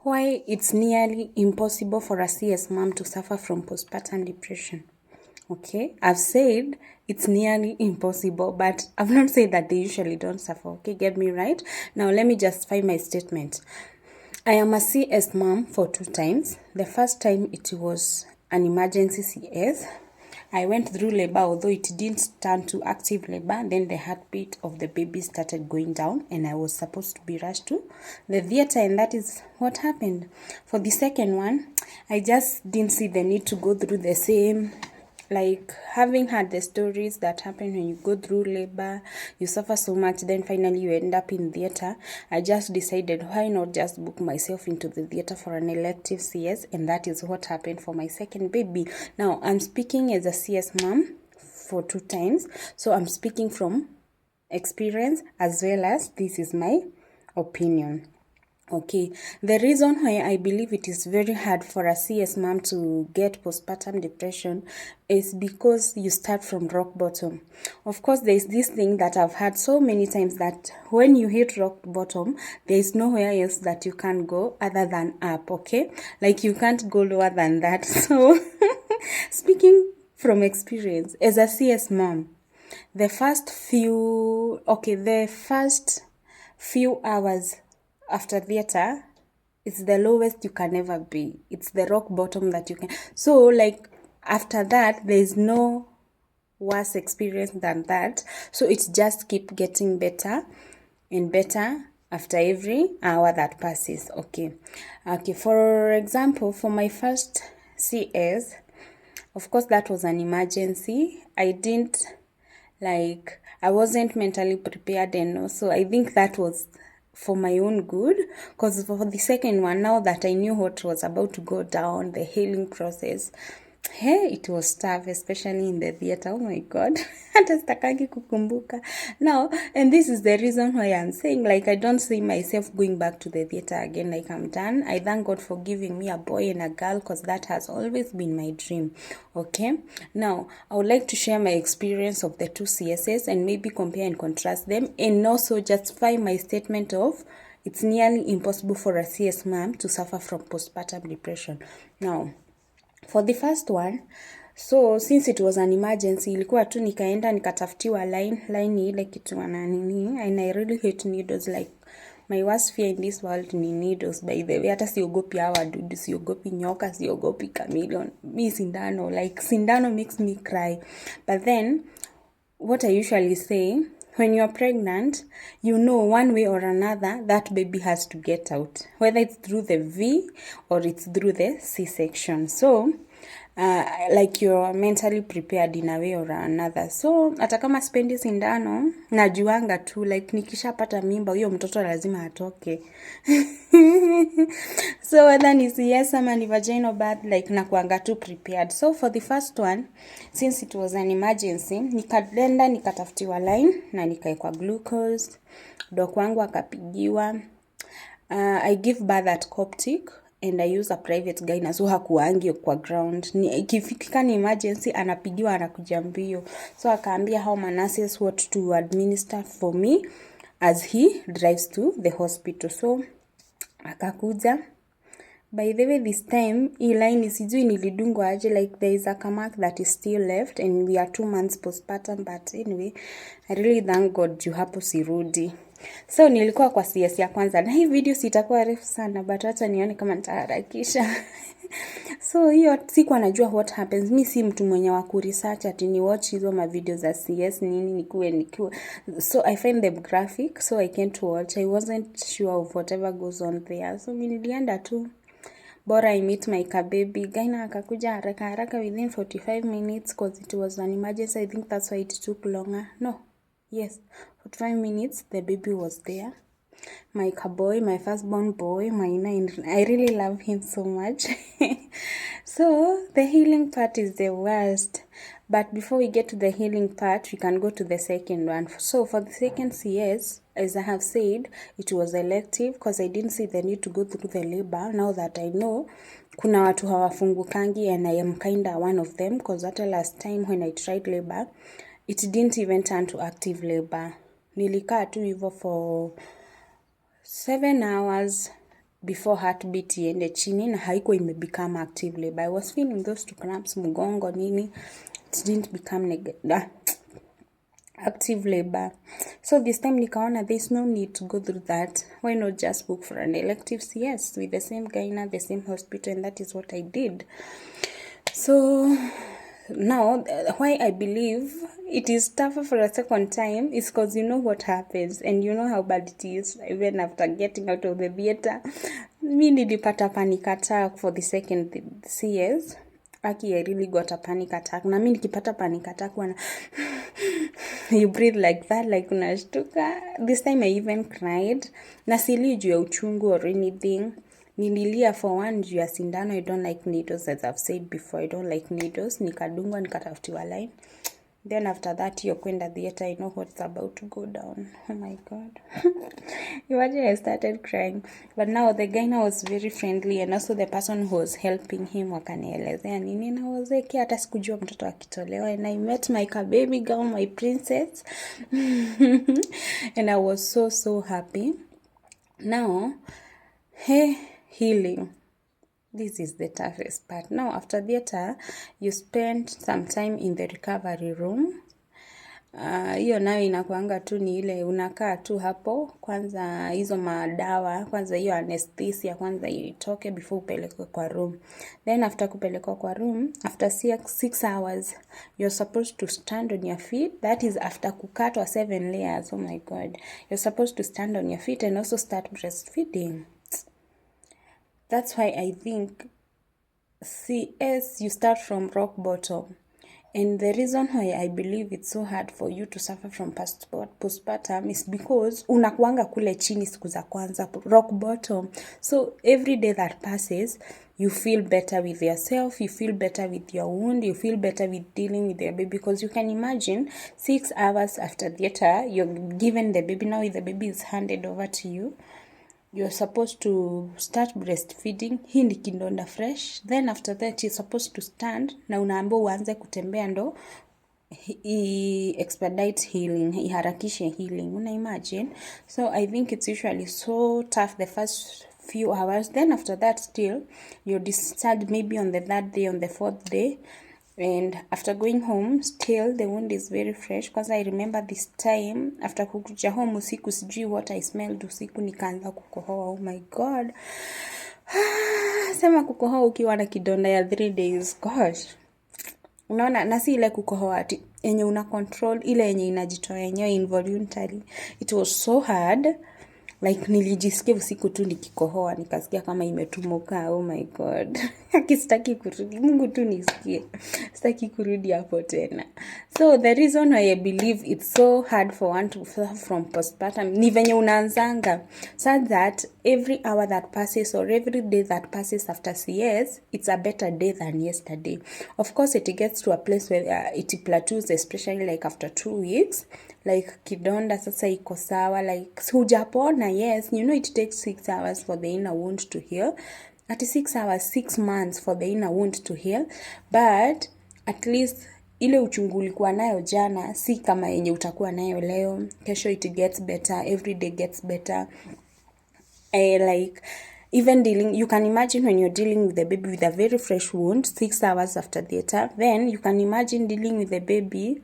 Why it's nearly impossible for a CS mom to suffer from postpartum depression. Okay, I've said it's nearly impossible, but I've not said that they usually don't suffer. Okay, get me right? Now let me justify my statement. I am a CS mom for 2 times. The first time it was an emergency CS. I went through labor, although it didn't turn to active labor. Then the heartbeat of the baby started going down and I was supposed to be rushed to the theater, and that is what happened. For the second one, I just didn't see the need to go through the same, like having had the stories that happen when you go through labor, you suffer so much, then finally you end up in theater. I just decided, why not just book myself into the theater for an elective CS, and that is what happened for my second baby. Now, I'm speaking as a CS mom for 2 times, so I'm speaking from experience as well as this is my opinion. Okay, the reason why I believe it is very hard for a CS mom to get postpartum depression is because you start from rock bottom. Of course, there is this thing that I've heard so many times that when you hit rock bottom, there is nowhere else that you can go other than up, okay? Like you can't go lower than that. So, speaking from experience, as a CS mom, the first few hours after theater, it's the lowest you can ever be. It's the rock bottom that you can. So, like, after that, there's no worse experience than that. So, it's just keep getting better and better after every hour that passes. Okay. For example, for my first CS, of course, that was an emergency. I wasn't mentally prepared, and also I think that was for my own good, because for the second one, now that I knew what was about to go down, the healing process, hey, it was tough, especially in the theater. Oh my God, hata sitakangi kukumbuka now. And this is the reason why I'm saying, like, I don't see myself going back to the theater again. Like, I'm done. I thank God for giving me a boy and a girl, because that has always been my dream. Okay, now I would like to share my experience of the 2 CSS and maybe compare and contrast them, and also justify my statement of it's nearly impossible for a CS mom to suffer from postpartum depression. Now, for the first one, so since it was an emergency, ilikuwa tu nikaenda nikatafutiwa line ni ile kitu nini, and I really hate needles. Like, my worst fear in this world ni needles, by the way. Hata siogopi hawa dudu, siogopi nyoka, siogopi chameleon. Mi sindano, like sindano makes me cry. But then, what I usually say, when you're pregnant, you know one way or another that baby has to get out, whether it's through the V or it's through the C-section. So, like you're mentally prepared in a way or another. So, hata kama sipendi sindano, najuanga tu, like nikishapata mimba, huyo mtoto lazima atoke. So, whether ni CS ama ni vaginal birth, like nakuanga tu prepared. So, for the first one, since it was an emergency, nikadenda nikatafutiwa line na nikaekwa glucose, dok wangu akapigiwa. I give birth at Coptic, and I use a private guy, na so hakuangi kwa ground. Ikifika ni emergency, anapigiwa anakuja mbio. So akaambia how nurses what to administer for me as he drives to the hospital. So akakuja. By the way, this time, hii line sijui nilidungwa aje, like there is a mark that is still left, and we are 2 months postpartum. But anyway, I really thank God juu hapo sirudi. So nilikuwa kwa CS ya kwanza, na hii video sitakuwa refu sana, but hata nione kama nitaharakisha. So hiyo sikuwa najua what happens. Mi si mtu mwenye wa kuresearch ati ni watch hizo ma video za CS nini nikuwe. So I find them graphic, so I can't watch. I wasn't sure of whatever goes on there. So mi nilienda tu, bora I meet my baby. Gaina akakuja haraka within 45 minutes, because it was an emergency. I think that's why it took longer. No, yes, 45 minutes, the baby was there. My boy, my firstborn boy, I really love him so much. So, the healing part is the worst. But before we get to the healing part, we can go to the second one. So, for the second CS, as I have said, it was elective because I didn't see the need to go through the labor. Now that I know, kuna watu hawafungukangi, and I am kinda one of them, because that last time when I tried labor, it didn't even turn to active labor. Nilikaa tu hivyo for 7 hours, before heartbeat iende chini na haiko imebecome active labor. I was feeling those two cramps, mgongo nini, it didn't become active labor. So this time nikaona there's no need to go through that. Why not just book for an elective CS with the same gyna, the same hospital, and that is what I did. So now why I believe it is tougher for a second time is because you know what happens and you know how bad it is. Even after getting out of the theater, mi nilipata panic attack for the second CS. Aki, I really got a panic attack. Na mi nikipata panic attack wana you breathe like that, like unashtuka. This time I even cried. Na sili juu ya uchungu or anything. Nililia for one juu ya sindano. I don't like needles, as I've said before. I don't like needles. Nikadungwa, nikatafutiwa line. Then after that, hiyo kwenda theater, I know what's about to go down. Oh my God. Imagine I started crying. But now the guy now was very friendly, and also the person who was helping him wakanielezea nini na was like, hata sikujua mtoto akitolewa. And I met my baby girl, my princess. And I was so happy. Now, healing. This is the toughest part. Now, after theater, you spend some time in the recovery room. Hiyo nayo inakuanga tu ni ile unakaa tu hapo. Kwanza hizo madawa, kwanza hiyo anesthesia, kwanza itoke before upelekwe kwa room. Then after kupelekwa kwa room, after 6 hours, you're supposed to stand on your feet. That is after kukatwa 7 layers. Oh my God. You're supposed to stand on your feet and also start breastfeeding. That's why I think CS, you start from rock bottom. And the reason why I believe it's so hard for you to suffer from postpartum is because unakuanga kule chini siku za kwanza, rock bottom. So every day that passes, you feel better with yourself, you feel better with your wound, you feel better with dealing with your baby. Because you can imagine 6 hours after theater, you're given the baby. Now the baby is handed over to you. You're supposed to start breastfeeding. Hii ni kidonda fresh. Then after that, you're supposed to stand. Na unaambiwa uanze kutembea ndo expedite healing, iharakishe healing. Una imagine? So I think it's usually so tough the first few hours. Then after that still, you're discharged maybe on the 3rd day, on the 4th day. And after going home, still the wound is very fresh. Because I remember this time, after kukuja home usiku, sijui what I smelled usiku, nikaanza kukohoa. Oh my God. Sema kukohoa ukiwa na kidonda ya 3 days. Gosh. Unaona, nasi ile kukohoa ati yenye una control, ile yenye inajitoa yenyewe involuntary. It was so hard. Like nilijisikia usiku tu nikikohoa, nikasikia kama imetumuka. Oh my God. Sitaki kurudi. Mungu tu nisikie. Sitaki kurudi hapo tena. So the reason why I believe it's so hard for one to suffer from postpartum ni venye unaanzanga. So that every hour that passes or every day that passes after CS, it's a better day than yesterday. Of course, it gets to a place where it plateaus, especially like after 2 weeks. Like kidonda sasa iko sawa, like hujapona. Yes, you know it takes 6 hours for the inner wound to heal. At 6 hours, 6 months for the inner wound to heal. But at least ile uchungu ulikuwa nayo jana si kama yenye utakuwa nayo leo. Kesho it gets better, every day gets better. Like even dealing, you can imagine when you're dealing with the baby with a very fresh wound 6 hours after theater, then you can imagine dealing with the baby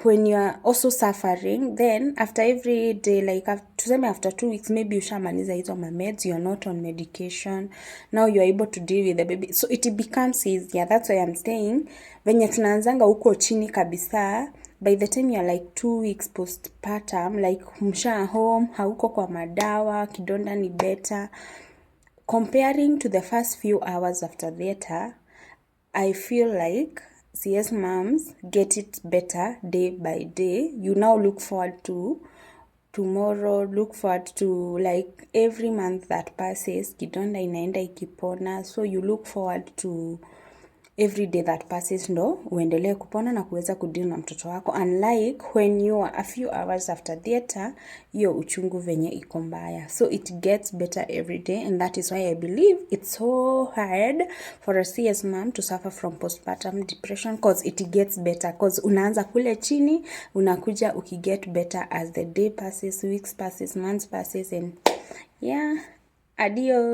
when you are also suffering. Then after every day, like after 2 weeks, maybe ushamaliza hizo meds, you're not on medication, now you're able to deal with the baby, so it becomes easier. That's why I'm saying venye tunaanzanga huko chini kabisa, by the time you're like 2 weeks postpartum, like msha home, hauko kwa madawa, kidonda ni better. Comparing to the first few hours after theater, I feel like CS moms get it better day by day. You now look forward to tomorrow, look forward to like every month that passes, kidonda inaenda ikipona. So you look forward to every day that passes ndo uendelee kupona na kuweza kudeal na mtoto wako. Unlike when you are a few hours after theater, hiyo uchungu venye iko mbaya. So it gets better every day, and that is why I believe it's so hard for a CS mom to suffer from postpartum depression, because it gets better. Because unaanza kule chini, unakuja ukiget better as the day passes, weeks passes, months passes, and yeah, Adios.